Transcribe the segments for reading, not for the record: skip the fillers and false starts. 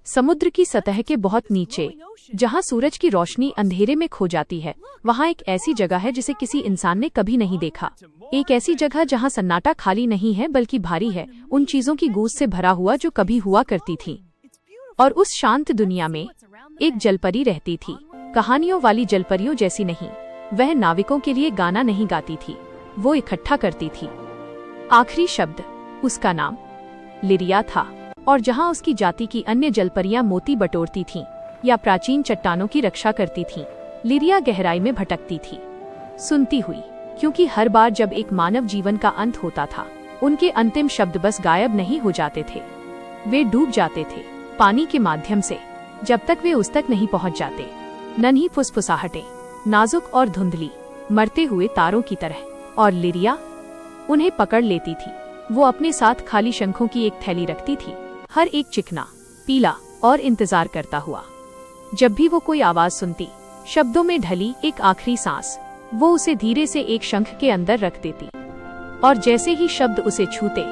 समुद्र की सतह के बहुत नीचे, जहां सूरज की रोशनी अंधेरे में खो जाती है, वहां एक ऐसी जगह है जिसे किसी इंसान ने कभी नहीं देखा। एक ऐसी जगह जहां सन्नाटा खाली नहीं है बल्कि भारी है, उन चीजों की गूंज से भरा हुआ जो कभी हुआ करती थी। और उस शांत दुनिया में एक जलपरी रहती थी, कहानियों वाली जलपरियों जैसी नहीं। वह नाविकों के लिए गाना नहीं गाती थी, वो इकट्ठा करती थी। आखिरी शब्द, उसका नाम लिरिया था। और जहां उसकी जाति की अन्य जलपरियां मोती बटोरती थीं या प्राचीन चट्टानों की रक्षा करती थीं, लिरिया गहराई में भटकती थी, सुनती हुई। क्योंकि हर बार जब एक मानव जीवन का अंत होता था, उनके अंतिम शब्द बस गायब नहीं हो जाते थे, वे डूब जाते थे पानी के माध्यम से, जब तक वे उस तक नहीं पहुंच जाते। नन्ही फुसफुसाहटें, नाजुक और धुंधली, मरते हुए तारों की तरह। और लिरिया उन्हें पकड़ लेती थी। वो अपने साथ खाली शंखों की एक थैली रखती थी, हर एक चिकना, पीला और इंतजार करता हुआ। जब भी वो कोई आवाज सुनती, शब्दों में ढली एक आखिरी सांस, वो उसे धीरे से एक शंख के अंदर रख देती। और जैसे ही शब्द उसे छूते,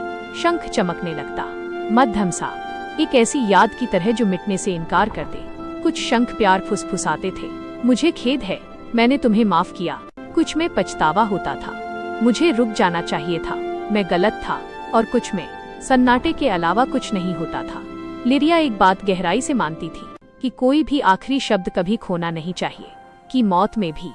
शंख चमकने लगता, मध्यम सा, एक ऐसी याद की तरह जो मिटने से इनकार कर दे। कुछ शंख प्यार फुसफुसाते थे, मुझे खेद है, मैंने तुम्हें माफ किया। कुछ में पछतावा होता था, मुझे रुक जाना चाहिए था, मैं गलत था। और कुछ में सन्नाटे के अलावा कुछ नहीं होता था। लिरिया एक बात गहराई से मानती थी कि कोई भी आखिरी शब्द कभी खोना नहीं चाहिए, कि मौत में भी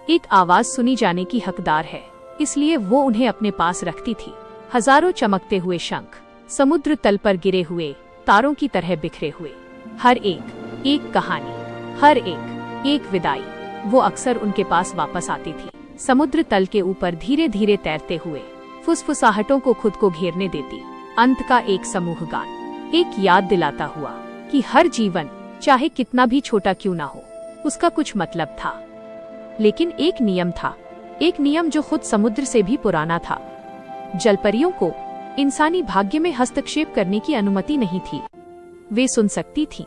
एक आवाज सुनी जाने की हकदार है। इसलिए वो उन्हें अपने पास रखती थी। हजारों चमकते हुए शंख, समुद्र तल पर गिरे हुए तारों की तरह बिखरे हुए, हर एक एक कहानी, हर एक विदाई। वो अक्सर उनके पास वापस आती थी, समुद्र तल के ऊपर धीरे धीरे तैरते हुए, फुसफुसाहटों को खुद को घेरने देती। अंत का एक समूह गान, एक याद दिलाता हुआ कि हर जीवन, चाहे कितना भी छोटा क्यों ना हो, उसका कुछ मतलब था। लेकिन एक नियम था, एक नियम जो खुद समुद्र से भी पुराना था। जलपरियों को इंसानी भाग्य में हस्तक्षेप करने की अनुमति नहीं थी। वे सुन सकती थीं,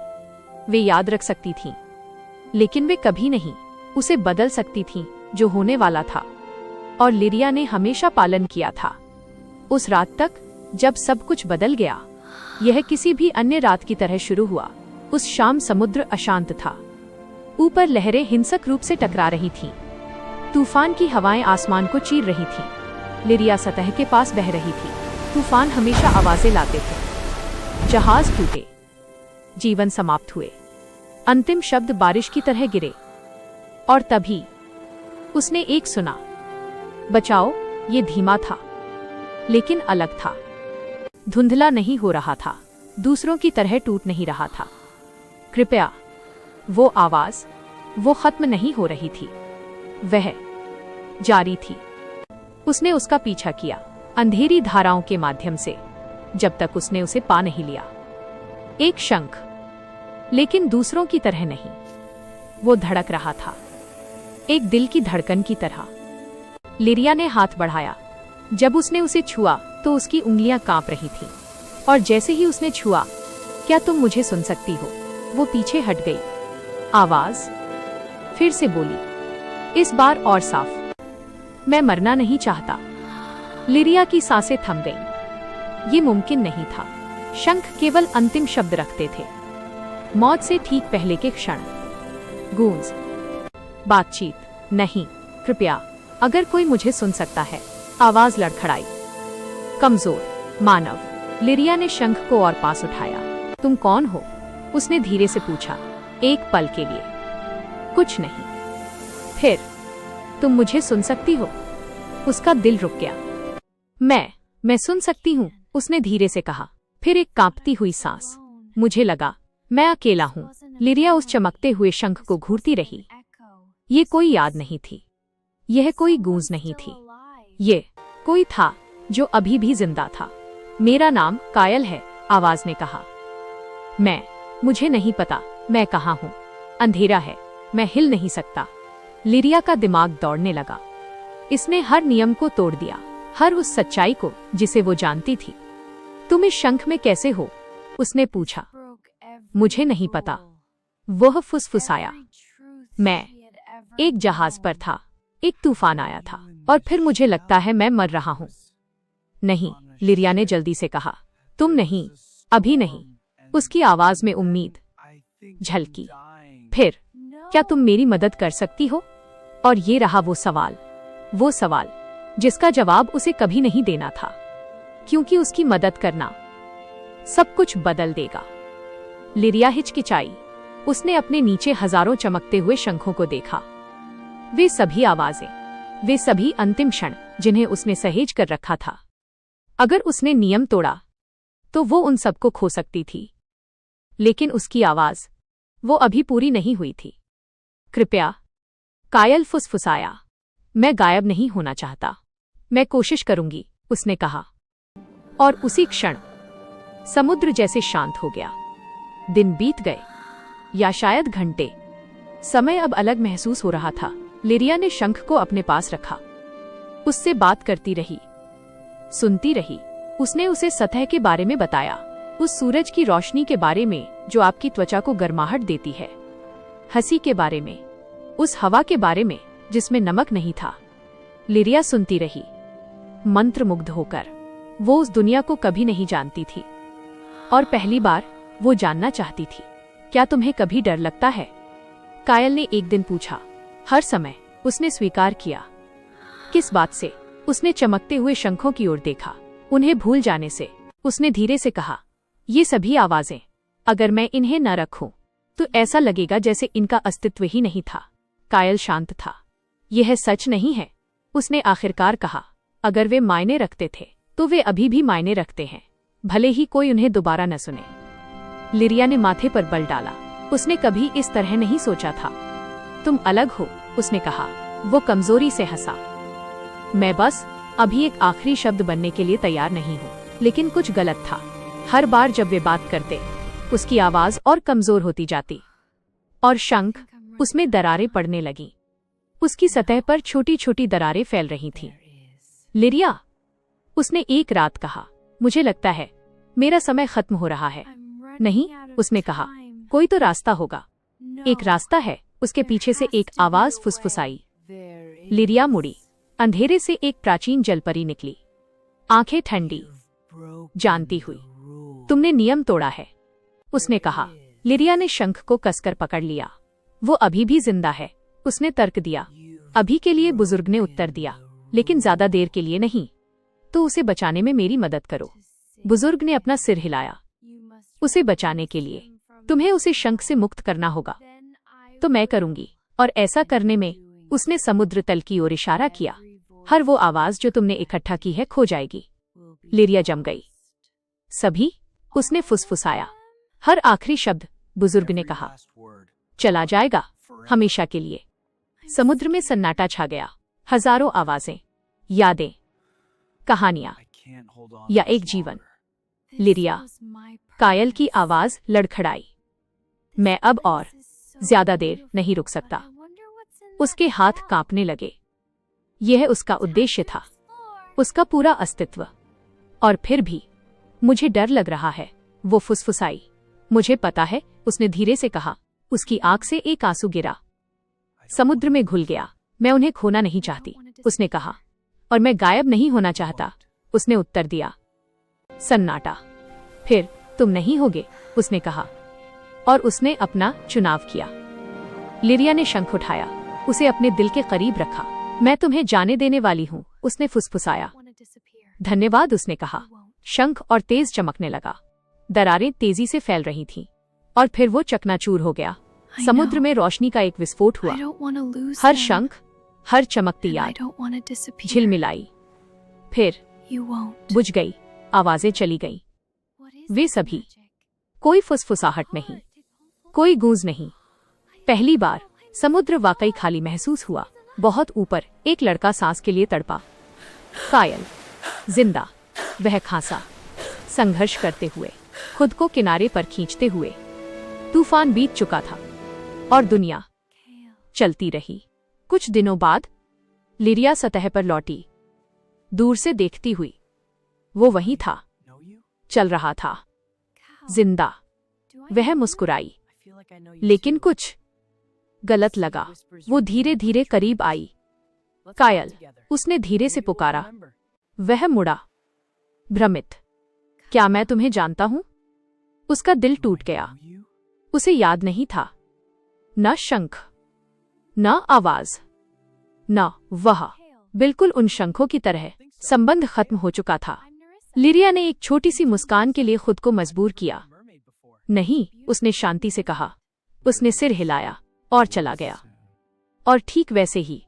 वे याद रख सकती थीं, लेकिन वे कभी नहीं उसे बदल सकती थीं जो होने वाला था। और लिरिया ने हमेशा पालन किया था, उस रात तक जब सब कुछ बदल गया। यह किसी भी अन्य रात की तरह शुरू हुआ। उस शाम समुद्र अशांत था, ऊपर लहरें हिंसक रूप से टकरा रही थीं, तूफान की हवाएं आसमान को चीर रही थीं। लिरिया सतह के पास बह रही थी। तूफान हमेशा आवाजें लाते थे, जहाज टूटे, जीवन समाप्त हुए, अंतिम शब्द बारिश की तरह गिरे। और तभी उसने एक सुना, बचाओ। ये धीमा था, लेकिन अलग था, धुंधला नहीं हो रहा था, दूसरों की तरह टूट नहीं रहा था। कृपया। वो आवाज, वो खत्म नहीं हो रही थी, वह जारी थी। उसने उसका पीछा किया, अंधेरी धाराओं के माध्यम से, जब तक उसने उसे पा नहीं लिया। एक शंख, लेकिन दूसरों की तरह नहीं। वो धड़क रहा था, एक दिल की धड़कन की तरह। लिरिया ने हाथ बढ़ाया। जब उसने उसे छुआ तो उसकी उंगलियां कांप रही थीं। और जैसे ही उसने छुआ, क्या तुम मुझे सुन सकती हो? वो पीछे हट गई। आवाज फिर से बोली, इस बार और साफ, मैं मरना नहीं चाहता। लिरिया की सांसें थम गईं। ये मुमकिन नहीं था। शंख केवल अंतिम शब्द रखते थे, मौत से ठीक पहले के क्षण। गूंज, बातचीत नहीं। कृपया, अगर कोई मुझे सुन सकता है। आवाज लड़खड़ाई, कमजोर, मानव। लिरिया ने शंख को और पास उठाया। तुम कौन हो? उसने धीरे से पूछा। एक पल के लिए कुछ नहीं। फिर, तुम मुझे सुन सकती हो? उसका दिल रुक गया। मैं सुन सकती हूँ, उसने धीरे से कहा। फिर एक कांपती हुई सांस। मुझे लगा मैं अकेला हूँ। लिरिया उस चमकते हुए शंख को घूरती रही। ये कोई याद नहीं थी, यह कोई गूंज नहीं थी, ये कोई था जो अभी भी जिंदा था। मेरा नाम कायल है, आवाज ने कहा। मुझे नहीं पता मैं कहाँ हूँ। अंधेरा है, मैं हिल नहीं सकता। लिरिया का दिमाग दौड़ने लगा। इसने हर नियम को तोड़ दिया, हर उस सच्चाई को जिसे वो जानती थी। तुम इस शंख में कैसे हो? उसने पूछा। मुझे नहीं पता, वह फुसफुसाया। मैं एक जहाज पर था, एक तूफान आया था, और फिर मुझे लगता है मैं मर रहा हूँ। नहीं, लिरिया ने जल्दी से कहा। तुम नहीं, अभी नहीं। उसकी आवाज में उम्मीद, झलकी। फिर, क्या तुम मेरी मदद कर सकती हो? और ये रहा वो सवाल जिसका जवाब उसे कभी नहीं देना था, क्योंकि उसकी मदद करना सब कुछ बदल देगा। लिरिया हिचकिचाई। उसने अपने नीचे हजारों चमकते हुए शंखों को देखा। वे सभी आवाजें, वे सभी अंतिम क्षण जिन्हें उसने सहेज कर रखा था। अगर उसने नियम तोड़ा तो वो उन सबको खो सकती थी, लेकिन उसकी आवाज, वो अभी पूरी नहीं हुई थी। कृपया, कायल फुसफुसाया। मैं गायब नहीं होना चाहता। मैं कोशिश करूंगी, उसने कहा। और उसी क्षण समुद्र जैसे शांत हो गया। दिन बीत गए, या शायद घंटे। समय अब अलग महसूस हो रहा था। लिरिया ने शंख को अपने पास रखा। उससे बात करती रही, सुनती रही। उसने उसे सतह के बारे में बताया, उस सूरज की रोशनी के बारे में जो आपकी त्वचा को गर्माहट देती है, हंसी के बारे में, उस हवा के बारे में जिसमें नमक नहीं था। लिरिया सुनती रही, मंत्रमुग्ध होकर। वो उस दुनिया को कभी नहीं जानती थी, और पहली बार वो जानना चाहती थी। क्या तुम्हें कभी डर लगता है? कायल ने एक दिन पूछा। हर समय, उसने स्वीकार किया। किस बात से? उसने चमकते हुए शंखों की ओर देखा। उन्हें भूल जाने से। उसने धीरे से कहा, ये सभी आवाजें, अगर मैं इन्हें न रखूं, तो ऐसा लगेगा जैसे इनका अस्तित्व ही नहीं था। कायल शांत था। यह सच नहीं है, उसने आखिरकार कहा। अगर वे मायने रखते थे, तो वे अभी भी मायने रखते हैं, भले ही कोई उन्हें दोबारा न सुने। लिरिया ने माथे पर बल डाला। उसने कभी इस तरह नहीं सोचा था। तुम अलग हो, उसने कहा। वो कमजोरी से हंसा। मैं बस अभी एक आखिरी शब्द बनने के लिए तैयार नहीं हूँ। लेकिन कुछ गलत था। हर बार जब वे बात करते, उसकी आवाज और कमजोर होती जाती, और शंख, उसमें दरारें पड़ने लगीं। उसकी सतह पर छोटी छोटी दरारें फैल रही थीं। लिरिया, उसने एक रात कहा, मुझे लगता है मेरा समय खत्म हो रहा है। नहीं, उसने कहा, कोई तो रास्ता होगा। एक रास्ता है, उसके पीछे से एक आवाज फुसफुसाई। लिरिया मुड़ी। अंधेरे से एक प्राचीन जलपरी निकली, आंखें ठंडी, जानती हुई। तुमने नियम तोड़ा है, उसने कहा। लिरिया ने शंख को कसकर पकड़ लिया। वो अभी भी जिंदा है, उसने तर्क दिया। अभी के लिए, बुजुर्ग ने उत्तर दिया, लेकिन ज्यादा देर के लिए नहीं। तो उसे बचाने में मेरी मदद करो। बुजुर्ग ने अपना सिर हिलाया। उसे बचाने के लिए तुम्हें उसे शंख से मुक्त करना होगा। तो मैं करूंगी। और ऐसा करने में, उसने समुद्र तल की ओर इशारा किया, हर वो आवाज जो तुमने इकट्ठा की है खो जाएगी। लिरिया जम गई। सभी, उसने फुसफुसाया। हर आखिरी शब्द, बुजुर्ग ने कहा, चला जाएगा, हमेशा के लिए। समुद्र में सन्नाटा छा गया। हजारों आवाजें, यादें, कहानियां, या एक जीवन। लिरिया, कायल की आवाज लड़खड़ाई। मैं अब और ज्यादा देर नहीं रुक सकता। उसके हाथ कांपने लगे। यह उसका उद्देश्य था, उसका पूरा अस्तित्व। और फिर भी, मुझे डर लग रहा है, वो फुसफुसाई। मुझे पता है, उसने धीरे से कहा। उसकी आंख से एक आंसू गिरा। समुद्र में घुल गया। मैं उन्हें खोना नहीं चाहती, उसने कहा। और मैं गायब नहीं होना चाहता, उसने उत्तर दिया। सन्नाटा। फिर, तुम नहीं होगे, उसने कहा। और उसने अपना चुनाव किया। लिरिया ने शंख उठाया, उसे अपने दिल के करीब रखा। मैं तुम्हें जाने देने वाली हूँ, उसने फुसफुसाया। धन्यवाद, उसने कहा। शंख और तेज चमकने लगा। दरारें तेजी से फैल रही थीं, और फिर वो चकनाचूर हो गया। समुद्र में रोशनी का एक विस्फोट हुआ। हर शंख, हर चमकती याद झिलमिलाई, फिर बुझ गई। आवाजें चली गईं। वे सभी, कोई फुसफुसाहट नहीं, कोई गूंज नहीं। पहली बार समुद्र वाकई खाली महसूस हुआ। बहुत ऊपर एक लड़का सांस के लिए तड़पा। कायल, जिंदा। वह खांसा, संघर्ष करते हुए, खुद को किनारे पर खींचते हुए। तूफान बीत चुका था, और दुनिया चलती रही। कुछ दिनों बाद लिरिया सतह पर लौटी, दूर से देखती हुई। वो वहीं था, चल रहा था, जिंदा। वह मुस्कुराई, लेकिन कुछ गलत लगा। वो धीरे धीरे करीब आई। कायल, उसने धीरे से पुकारा। वह मुड़ा, भ्रमित। क्या मैं तुम्हें जानता हूं? उसका दिल टूट गया। उसे याद नहीं था न शंख, न आवाज, न वह। बिल्कुल उन शंखों की तरह संबंध खत्म हो चुका था। लिरिया ने एक छोटी सी मुस्कान के लिए खुद को मजबूर किया। नहीं, उसने शांति से कहा। उसने सिर हिलाया और चला गया। और ठीक वैसे ही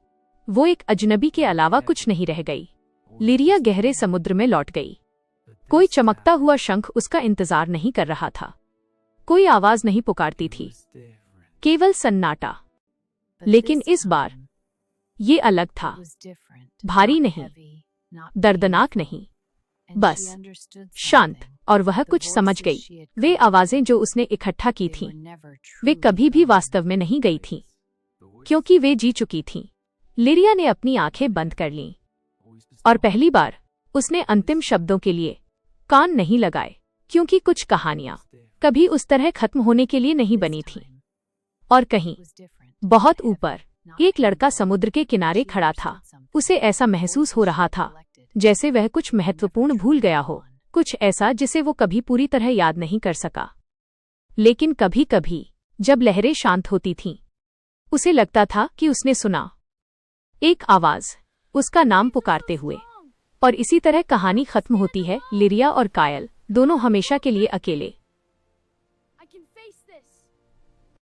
वो एक अजनबी के अलावा कुछ नहीं रह गई। लिरिया गहरे समुद्र में लौट गई। कोई चमकता हुआ शंख उसका इंतजार नहीं कर रहा था। कोई आवाज नहीं पुकारती थी, केवल सन्नाटा। लेकिन इस बार ये अलग था। भारी नहीं, दर्दनाक नहीं, बस शांत। और वह कुछ समझ गई। वे आवाजें जो उसने इकट्ठा की थीं, वे कभी भी वास्तव में नहीं गई थीं, क्योंकि वे जी चुकी थीं। लिरिया ने अपनी आंखें बंद कर लीं और पहली बार उसने अंतिम शब्दों के लिए कान नहीं लगाए, क्योंकि कुछ कहानियां कभी उस तरह खत्म होने के लिए नहीं बनी थीं। और कहीं बहुत ऊपर एक लड़का समुद्र के किनारे खड़ा था। उसे ऐसा महसूस हो रहा था जैसे वह कुछ महत्वपूर्ण भूल गया हो, कुछ ऐसा जिसे वो कभी पूरी तरह याद नहीं कर सका। लेकिन कभी कभी जब लहरें शांत होती थीं, उसे लगता था कि उसने सुना एक आवाज, उसका नाम पुकारते हुए। और इसी तरह कहानी खत्म होती है। लिरिया और कायल दोनों हमेशा के लिए अकेले।